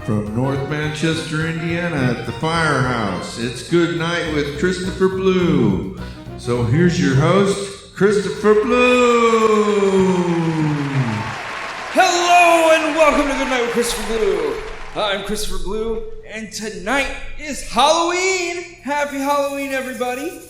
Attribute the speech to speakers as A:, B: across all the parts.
A: From North Manchester, Indiana at the Firehouse, it's Good Night with Christopher Blue. So here's your host, Christopher Blue.
B: Hello and welcome to Good Night with Christopher Blue. I'm Christopher Blue, and tonight is Halloween. Happy Halloween, everybody.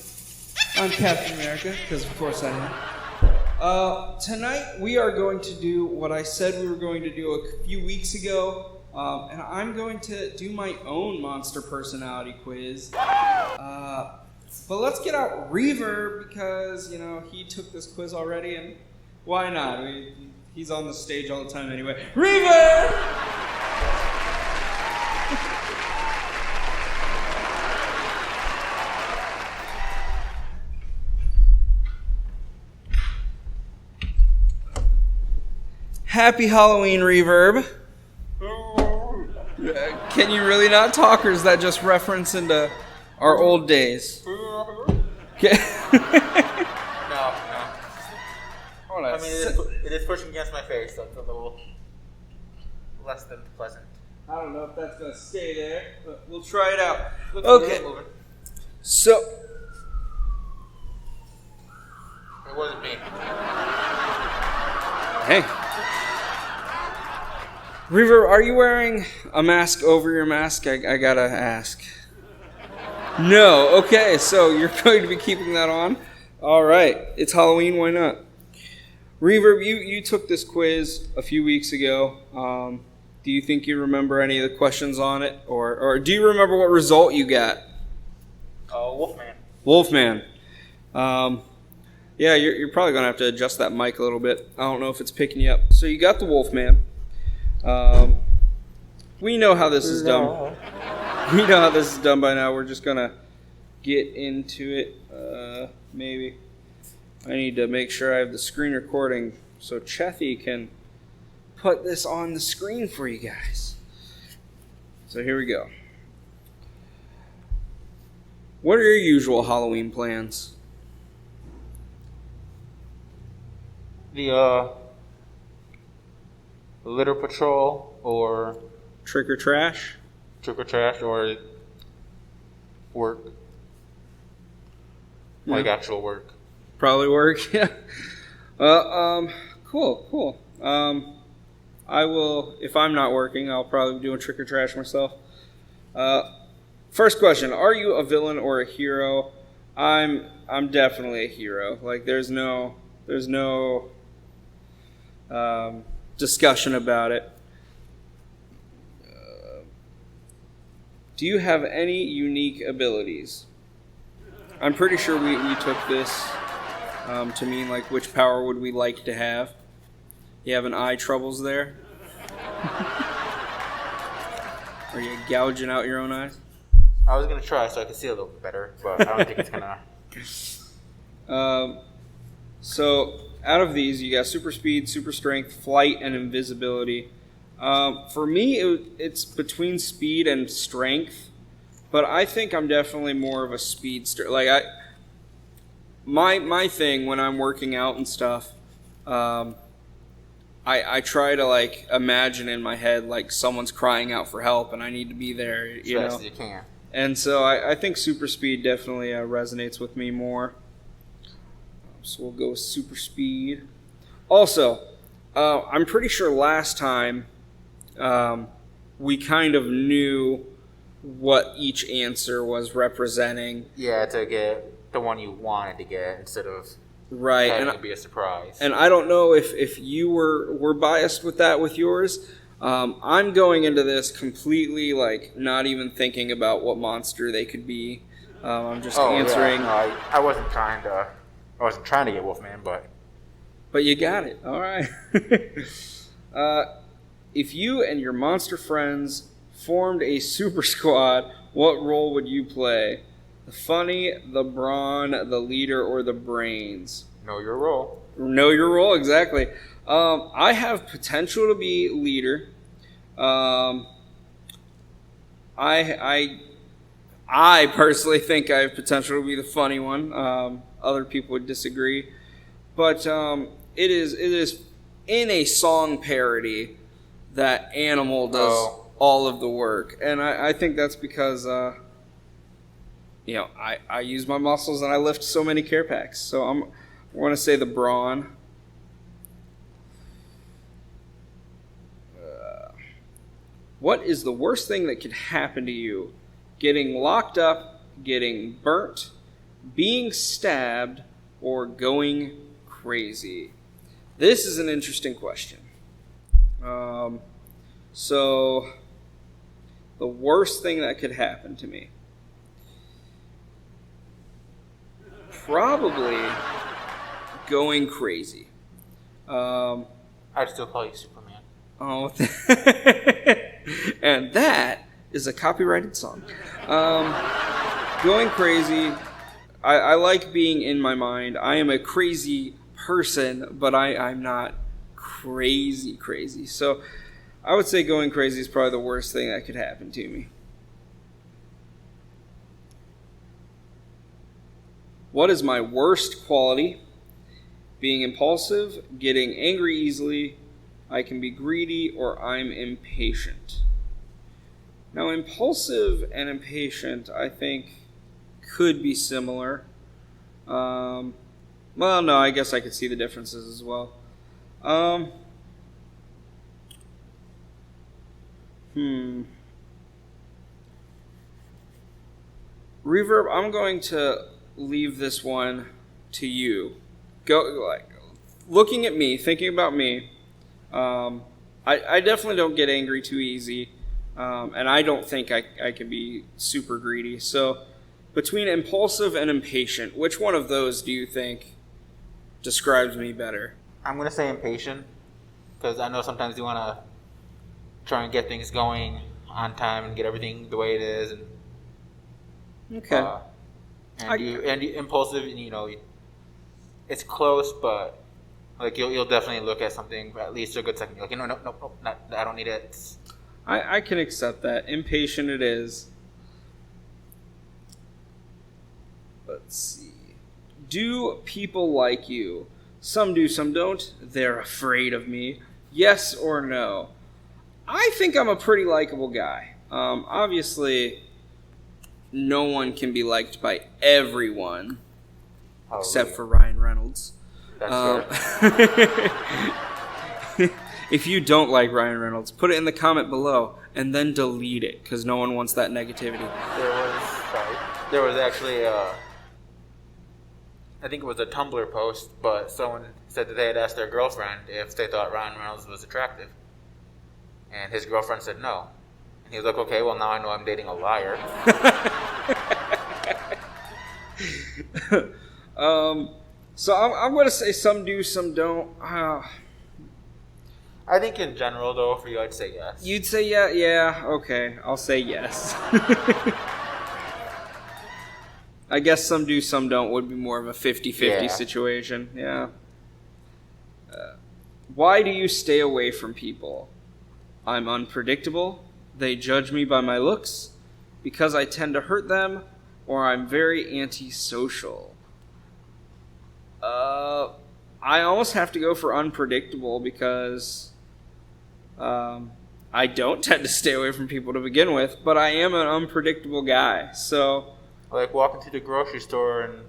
B: I'm Captain America, because of course I am. Tonight we are going to do what I said we were going to do a few weeks ago, and I'm going to do my own monster personality quiz. But let's get out Reverb, because, you know, he took this quiz already, and why not? He's on the stage all the time anyway. Reverb! Happy Halloween, Reverb. Can you really not talk, or is that just reference into our old days? Okay.
C: No.
B: Hold on.
C: I mean, it is pushing against my face, so it's a little less than pleasant.
B: I don't know if that's going to stay there, but we'll try it out.
C: Looks
B: Okay.
C: moving.
B: So,
C: It wasn't me.
B: hey. Reverb, are you wearing a mask over your mask? I gotta ask. No. Okay, so you're going to be keeping that on? All right. It's Halloween. Why not? Reverb, you took this quiz a few weeks ago. Do you think you remember any of the questions on it? Or do you remember what result you got?
C: Wolfman.
B: Wolfman. Yeah, you're probably going to have to adjust that mic a little bit. I don't know if it's picking you up. So you got the Wolfman. We know how this is done. We know how this is done by now. We're just going to get into it. Maybe. I need to make sure I have the screen recording so Chethiya can put this on the screen for you guys. So here we go. What are your usual Halloween plans?
C: The litter patrol or
B: Trick or trash?
C: trick or trash or work. Like actual work.
B: Probably work, yeah. Cool. I will, if I'm not working, I'll probably be doing trick or trash myself. First question, are you a villain or a hero? I'm definitely a hero. Like, there's no discussion about it. Do you have any unique abilities? I'm pretty sure we took this to mean, like, which power would we like to have? You having eye troubles there? Are you gouging out your own eyes?
C: I was going to try so I could see a little bit better, but I don't think it's going to.
B: So, out of these, you got super speed, super strength, flight, and invisibility. For me, it's between speed and strength, but I think I'm definitely more of a speedster. Like, my thing when I'm working out and stuff, I try to, like, imagine in my head, like, someone's crying out for help and I need to be there, you know.
C: As fast as you can.
B: And so I think super speed definitely resonates with me more. So we'll go with super speed. Also, I'm pretty sure last time we kind of knew what each answer was representing.
C: Yeah, to get the one you wanted to get instead of
B: right,
C: having
B: and
C: it be a surprise.
B: And I don't know if you were biased with that with yours. I'm going into this completely, like, not even thinking about what monster they could be. I'm just answering.
C: Yeah. No, I wasn't trying to get Wolfman, but
B: you got it. All right. If you and your monster friends formed a super squad, what role would you play? The funny, the brawn, the leader, or the brains?
C: know your role.
B: Know your role, exactly. I have potential to be leader. I personally think I have potential to be the funny one. Other people would disagree, but it is in a song parody that Animal does all of the work. And I think that's because, you know, I use my muscles and I lift so many care packs. So I want to say the brawn. What is the worst thing that could happen to you? Getting locked up, getting burnt, being stabbed, or going crazy? This is an interesting question. So, the worst thing that could happen to me? Probably going crazy.
C: I'd still call you Superman.
B: Oh, and that is a copyrighted song. Going crazy. I like being in my mind. I am a crazy person, but I'm not crazy. So I would say going crazy is probably the worst thing that could happen to me. What is my worst quality? Being impulsive, getting angry easily, I can be greedy, or I'm impatient. Now, impulsive and impatient, I think, could be similar. Well, no, I guess I could see the differences as well. Reverb, I'm going to leave this one to you. Looking at me, thinking about me, I definitely don't get angry too easy, and I don't think I can be super greedy. So, between impulsive and impatient, which one of those do you think describes me better?
C: I'm going to say impatient, because I know sometimes you want to try and get things going on time and get everything the way it is. And,
B: okay.
C: And you impulsive, you know, it's close, but like you'll definitely look at something for at least a good second. You're like, no, I don't need it.
B: I can accept that. Impatient it is. Let's see. Do people like you? Some do, some don't. They're afraid of me. Yes or no? I think I'm a pretty likable guy. Obviously, no one can be liked by everyone, except for Ryan Reynolds.
C: That's
B: If you don't like Ryan Reynolds, put it in the comment below and then delete it, because no one wants that negativity.
C: There was actually I think it was a Tumblr post, but someone said that they had asked their girlfriend if they thought Ryan Reynolds was attractive. And his girlfriend said no. And he was like, okay, well, now I know I'm dating a liar.
B: So I'm going to say some do, some don't.
C: I think in general, though, for you, I'd say yes.
B: You'd say yeah? Yeah, okay. I'll say yes. I guess some do, some don't would be more of a 50-50 situation. Yeah. Why do you stay away from people? I'm unpredictable. They judge me by my looks. Because I tend to hurt them. Or I'm very antisocial. I almost have to go for unpredictable because I don't tend to stay away from people to begin with, but I am an unpredictable guy, so...
C: Like walking to the grocery store and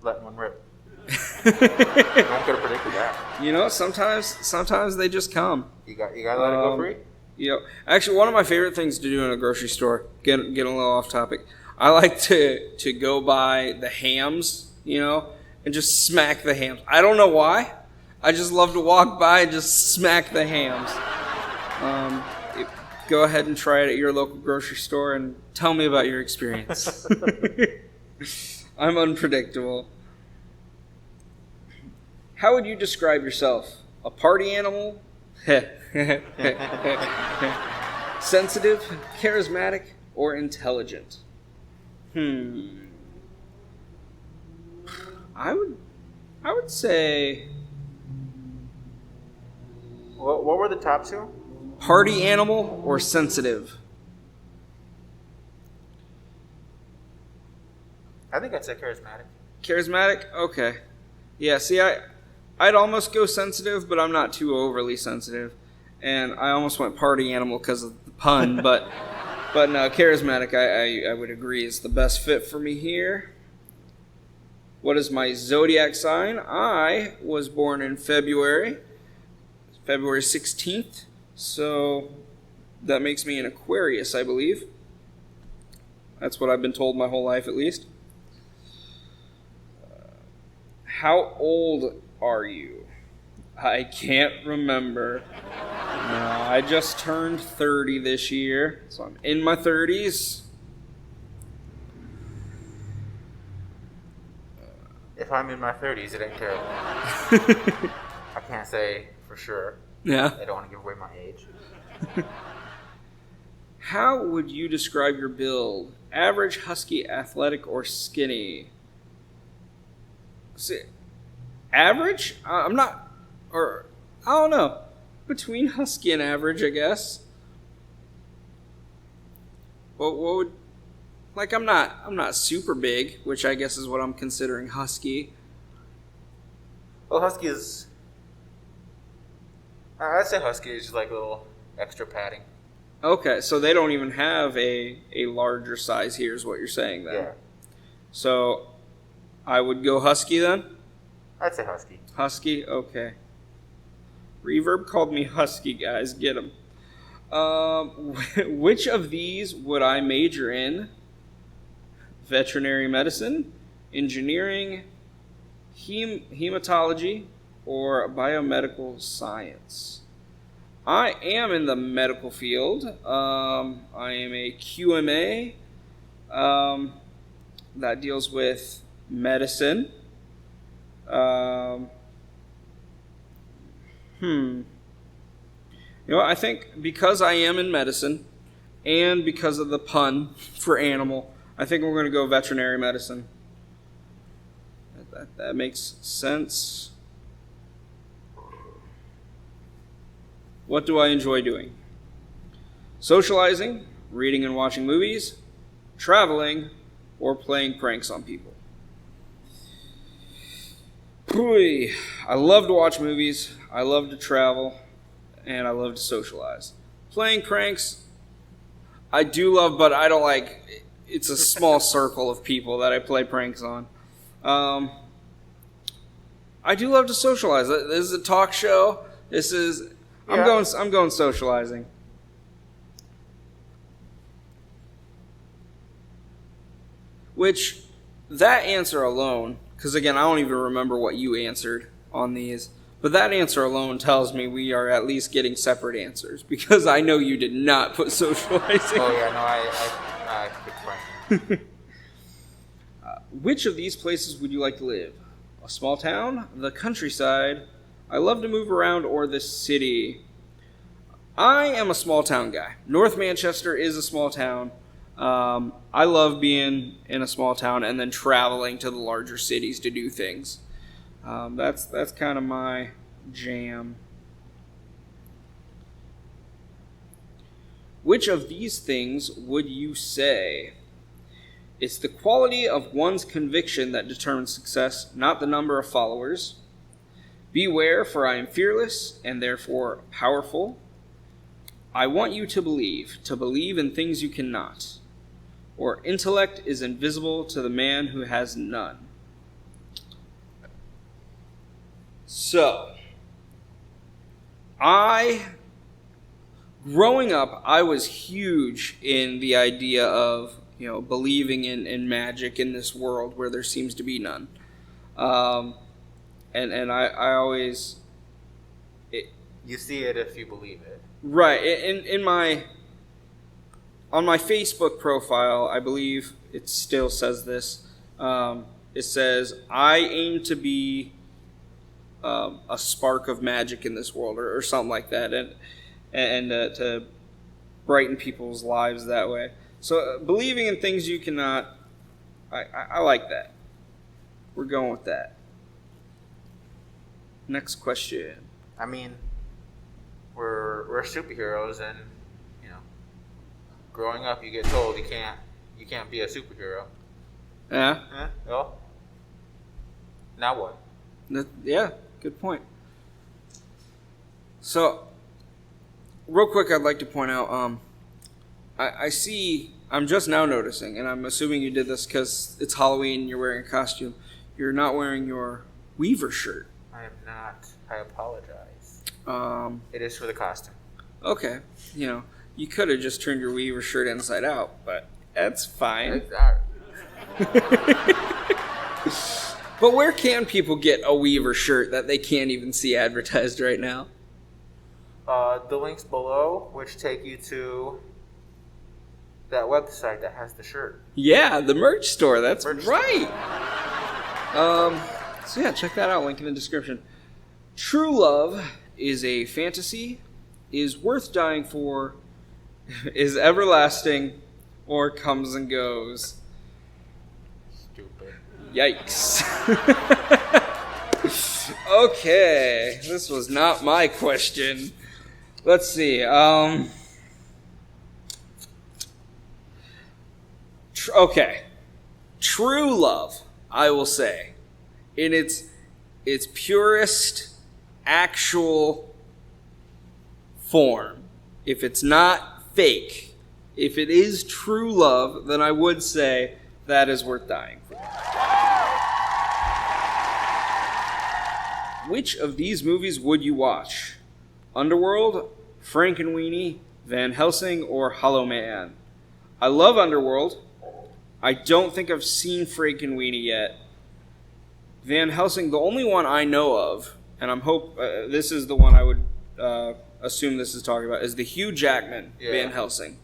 C: letting one rip. You don't get to predict that.
B: You know, sometimes they just come.
C: You gotta let it go free?
B: You know, actually, one of my favorite things to do in a grocery store, getting a little off topic, I like to go buy the hams, you know, and just smack the hams. I don't know why. I just love to walk by and just smack the hams. Go ahead and try it at your local grocery store and tell me about your experience. I'm unpredictable. How would you describe yourself? A party animal? Sensitive, charismatic, or intelligent? I would say...
C: What were the top two?
B: Party animal or sensitive?
C: I think I'd say charismatic.
B: Charismatic? Okay. Yeah, see, I'd almost go sensitive, but I'm not too overly sensitive. and I almost went party animal because of the pun, but no, charismatic, I would agree, is the best fit for me here. What is my zodiac sign? I was born in February 16th, so that makes me an Aquarius, I believe. That's what I've been told my whole life, at least. How old are you? I can't remember. No, I just turned 30 this year, so I'm in my 30s.
C: If I'm in my 30s, it ain't terrible. I can't say for sure.
B: Yeah.
C: I don't want to give away my age.
B: How would you describe your build? Average, husky, athletic, or skinny? See, average? I'm not, or I don't know. Between husky and average, I guess. What would, like, I'm not super big, which I guess is what I'm considering husky.
C: Well, husky is, I'd say husky is just like a little extra padding.
B: Okay, so they don't even have a larger size here, is what you're saying then.
C: Yeah.
B: So I would go husky then?
C: I'd say husky.
B: Husky? Okay. Reverb called me husky, guys. Get him. Which of these would I major in? Veterinary medicine, engineering, hematology, or biomedical science? I am in the medical field. I am a QMA that deals with medicine. You know, I think because I am in medicine and because of the pun for animal, I think we're going to go veterinary medicine. That makes sense. What do I enjoy doing? Socializing, reading and watching movies, traveling, or playing pranks on people. I love to watch movies, I love to travel, and I love to socialize. Playing pranks, I do love, but I don't like, it's a small circle of people that I play pranks on. I do love to socialize. This is a talk show. I'm going socializing. Which, that answer alone, because again, I don't even remember what you answered on these, but that answer alone tells me we are at least getting separate answers, because I know you did not put socializing.
C: Oh yeah, no, I good point.
B: Which of these places would you like to live? A small town, the countryside, I love to move around, or the city? I am a small town guy. North Manchester is a small town. I love being in a small town and then traveling to the larger cities to do things. That's kind of my jam. Which of these things would you say? It's the quality of one's conviction that determines success, not the number of followers. Beware, for I am fearless and therefore powerful. I want you to believe in things you cannot. Or intellect is invisible to the man who has none. So, growing up, I was huge in the idea of, believing in magic in this world where there seems to be none. And I always...
C: You see it if you believe it.
B: Right. On my Facebook profile, I believe it still says this. It says, I aim to be a spark of magic in this world, or something like that, and to brighten people's lives that way. So believing in things you cannot, I like that. We're going with that. Next question.
C: I mean, we're superheroes, and growing up, you get told you can't be a superhero.
B: Yeah.
C: Well, now what?
B: Yeah, good point. So, real quick, I'd like to point out, I'm just now noticing, and I'm assuming you did this because it's Halloween and you're wearing a costume. You're not wearing your Weaver shirt.
C: I am not. I apologize. It is for the costume.
B: Okay. You could have just turned your Weaver shirt inside out, but that's fine. But where can people get a Weaver shirt that they can't even see advertised right now?
C: The links below, which take you to that website that has the shirt.
B: Yeah, the merch store. That's
C: merch
B: right. So yeah, check that out. Link in the description. True love is a fantasy, is worth dying for, is everlasting, or comes and goes.
C: Stupid.
B: Yikes. Okay, this was not my question. Let's see. Okay. True love, I will say, in its purest actual form. If it's not fake, if it is true love, then I would say that is worth dying for. Which of these movies would you watch? Underworld, Frankenweenie, Van Helsing, or Hollow Man? I love Underworld. I don't think I've seen Frankenweenie yet. Van Helsing, the only one I know of, and I'm this is the one I would assume this is talking about, is the Hugh Jackman Van Helsing.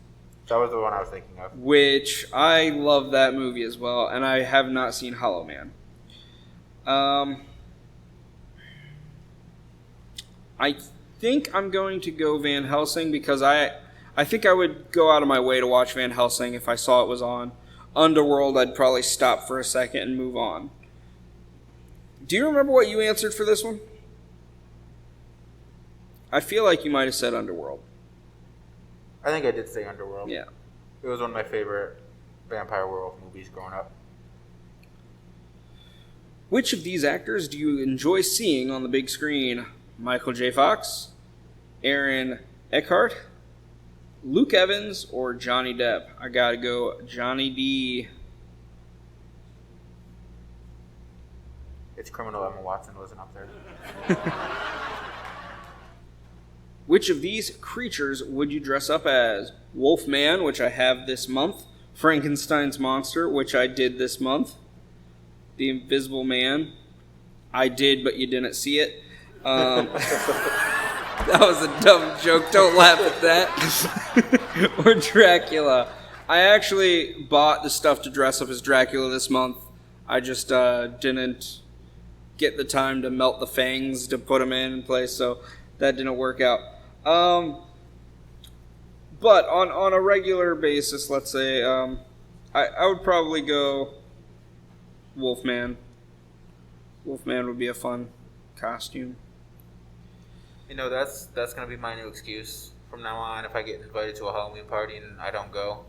C: That was the one I was thinking of.
B: Which I love that movie as well, and I have not seen Hollow Man. I think I'm going to go Van Helsing because I think I would go out of my way to watch Van Helsing if I saw it was on. Underworld, I'd probably stop for a second and move on. Do you remember what you answered for this one? I feel like you might have said Underworld.
C: I think I did say Underworld.
B: Yeah.
C: It was one of my favorite vampire werewolf movies growing up.
B: Which of these actors do you enjoy seeing on the big screen? Michael J. Fox, Aaron Eckhart, Luke Evans, or Johnny Depp? I gotta go Johnny D.
C: It's criminal Emma Watson wasn't up there.
B: Which of these creatures would you dress up as? Wolfman, which I have this month. Frankenstein's monster, which I did this month. The Invisible Man. I did, but you didn't see it. That was a dumb joke. Don't laugh at that. Or Dracula. I actually bought the stuff to dress up as Dracula this month. I just didn't get the time to melt the fangs to put them in place, so that didn't work out. But on a regular basis, let's say, I would probably go Wolfman. Wolfman would be a fun costume.
C: You know, that's going to be my new excuse from now on if I get invited to a Halloween party and I don't go.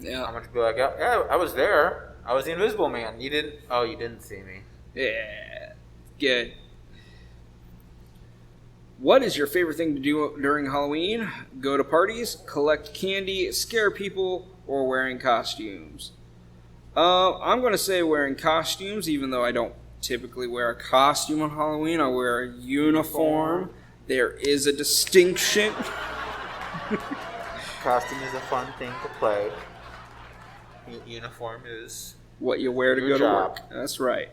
B: Yeah.
C: I'm going to be like, yeah, I was there. I was the Invisible Man. You didn't see me.
B: Yeah. Good. What is your favorite thing to do during Halloween? Go to parties, collect candy, scare people, or wearing costumes? I'm going to say wearing costumes, even though I don't typically wear a costume on Halloween. I wear a uniform. There is a distinction.
C: Costume is a fun thing to play. Uniform is
B: what you wear to go to work. That's right.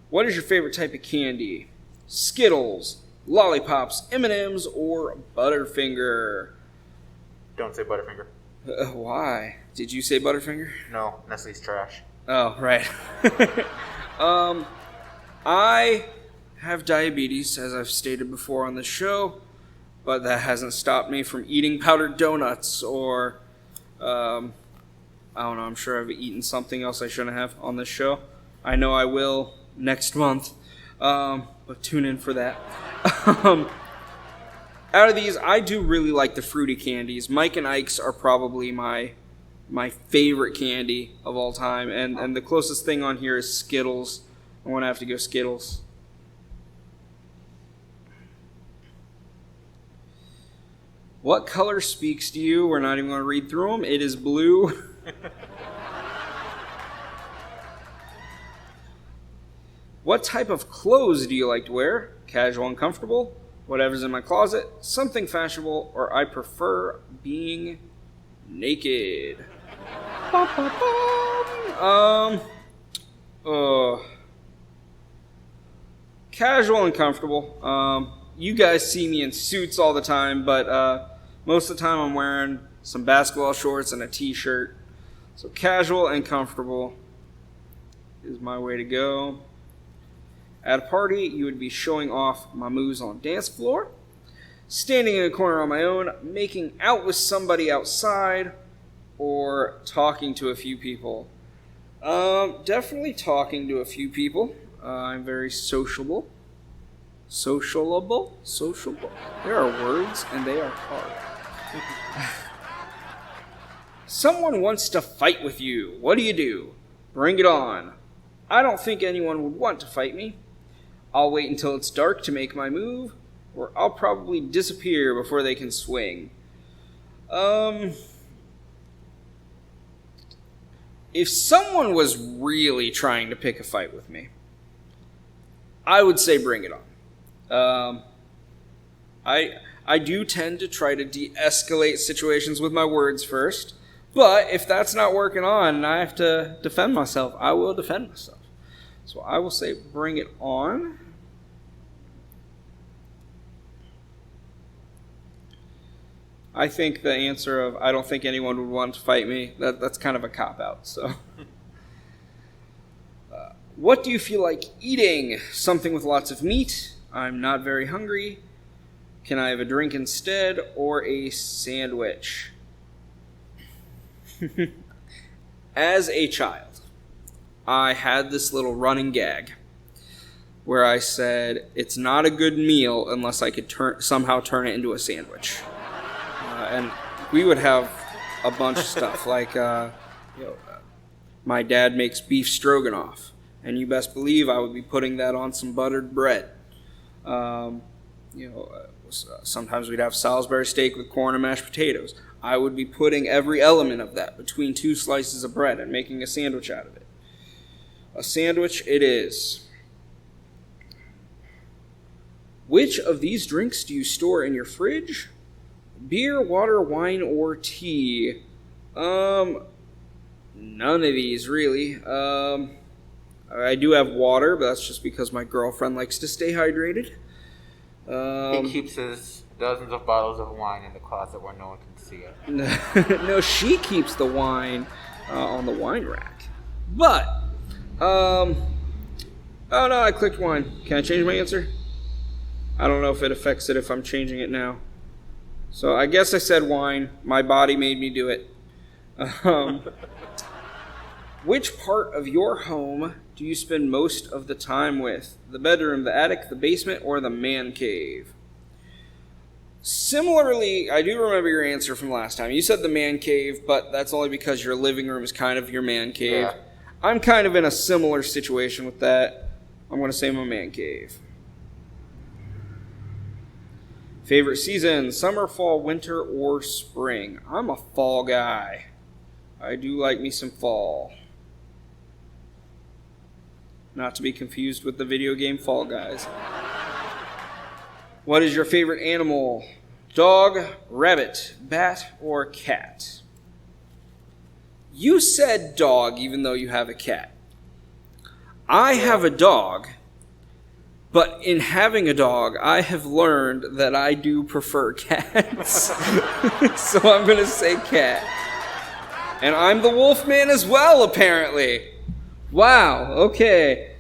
B: What is your favorite type of candy? Skittles, lollipops, M&Ms, or Butterfinger?
C: Don't say Butterfinger.
B: Why? Did you say Butterfinger?
C: No, Nestle's trash.
B: Oh, right. I have diabetes, as I've stated before on the show, but that hasn't stopped me from eating powdered donuts or, I don't know, I'm sure I've eaten something else I shouldn't have on this show. I know I will next month, but tune in for that. Out of these, I do really like the fruity candies. Mike and Ike's are probably my favorite candy of all time, and the closest thing on here is Skittles. I'm going to have to go Skittles. What color speaks to you? We're not even going to read through them. It is blue. What type of clothes do you like to wear? Casual and comfortable? Whatever's in my closet? Something fashionable? Or I prefer being naked? Casual and comfortable. You guys see me in suits all the time, but most of the time I'm wearing some basketball shorts and a t-shirt. So casual and comfortable is my way to go. At a party, you would be showing off my moves on the dance floor, standing in a corner on my own, making out with somebody outside, or talking to a few people. Definitely talking to a few people. I'm very sociable. Sociable? There are words, and they are hard. Someone wants to fight with you. What do? Bring it on. I don't think anyone would want to fight me. I'll wait until it's dark to make my move, or I'll probably disappear before they can swing. If someone was really trying to pick a fight with me, I would say bring it on. I do tend to try to de-escalate situations with my words first, but if that's not working on and I have to defend myself, I will defend myself. So I will say bring it on. I think the answer of I don't think anyone would want to fight me, that's kind of a cop-out. So, what do you feel like eating? Something with lots of meat. I'm not very hungry. Can I have a drink instead or a sandwich? As a child, I had this little running gag where I said it's not a good meal unless I could somehow turn it into a sandwich. And we would have a bunch of stuff like, my dad makes beef stroganoff, and you best believe I would be putting that on some buttered bread. Sometimes we'd have Salisbury steak with corn and mashed potatoes. I would be putting every element of that between two slices of bread and making a sandwich out of it. A sandwich it is. Which of these drinks do you store in your fridge? Beer, water, wine, or tea? None of these, really. I do have water, but that's just because my girlfriend likes to stay hydrated.
C: He keeps his dozens of bottles of wine in the closet where no one can see it.
B: No, she keeps the wine on the wine rack. But, oh no, I clicked wine. Can I change my answer? I don't know if it affects it if I'm changing it now. So I guess I said wine. My body made me do it. Which part of your home do you spend most of the time with? The bedroom, the attic, the basement, or the man cave? Similarly, I do remember your answer from last time. You said the man cave, but that's only because your living room is kind of your man cave.
C: Yeah.
B: I'm kind of in a similar situation with that. I'm going to say my man cave. Favorite season, summer, fall, winter, or spring? I'm a fall guy. I do like me some fall. Not to be confused with the video game Fall Guys. What is your favorite animal? Dog, rabbit, bat, or cat? You said dog even though you have a cat. I have a dog, but in having a dog, I have learned that I do prefer cats. So I'm going to say cat. And I'm the Wolfman as well, apparently. Wow, okay.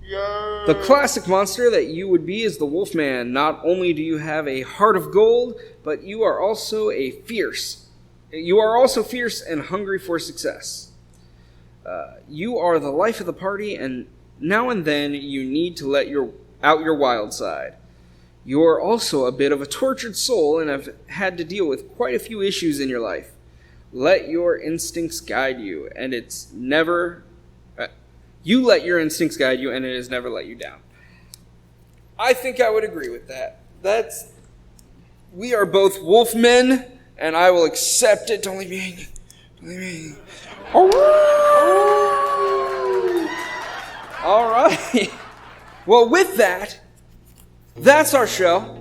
C: Yay.
B: The classic monster that you would be is the Wolfman. Not only do you have a heart of gold, but you are also fierce and hungry for success. You are the life of the party, and now and then you need to let out your wild side. You are also a bit of a tortured soul and have had to deal with quite a few issues in your life. Let your instincts guide you, and it's never... You let your instincts guide you, and it has never let you down. I think I would agree with that. we are both wolfmen, and I will accept it. Don't leave me hanging. Don't leave me hanging. All right. Well, with that, that's our show.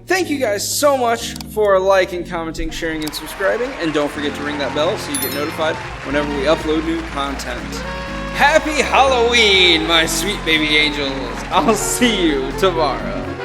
B: Thank you guys so much for liking, commenting, sharing, and subscribing. And don't forget to ring that bell so you get notified whenever we upload new content. Happy Halloween, my sweet baby angels. I'll see you tomorrow.